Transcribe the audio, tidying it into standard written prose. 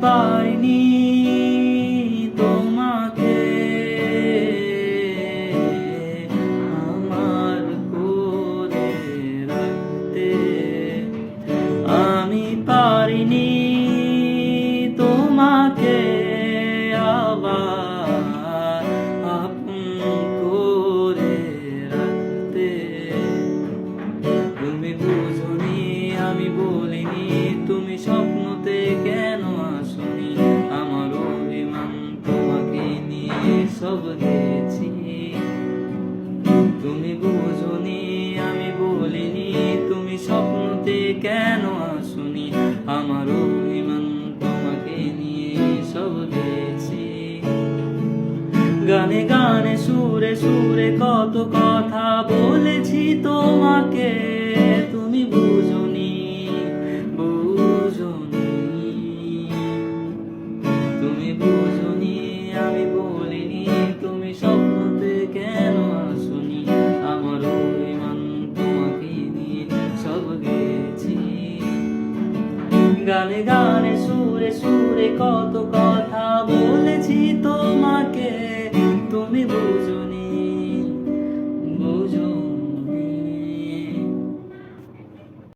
পারিনি তোমাকে আমার করে রাখতে, আমি পারিনি তোমাকে আবার আপন করে রাখতে। তুমি বুঝোনি আমি বলিনি, তুমি স্বপ্নতে কেন আসনি, আমার অভিমান তোমাকে নিয়ে সব গেছি। তুমি বুঝোনি আমি বলিনি, তুমি স্বপ্নতে কেন আসনি, আমার অভিমান তোমাকে নিয়ে সব গেছি। গানে গানে সুরে সুরে কত কথা বলেছি তোমাকে, তুমি বুঝোনি বুঝোনি। তুমি বুঝোনি আমি বলিনি, তুমি স্বপ্নতে কেন আসনি, আমার অভিমান তোমাকে নিয়ে সব গেছি। গানে গানে সুরে সুরে কত কথা বলেছি তোমাকে,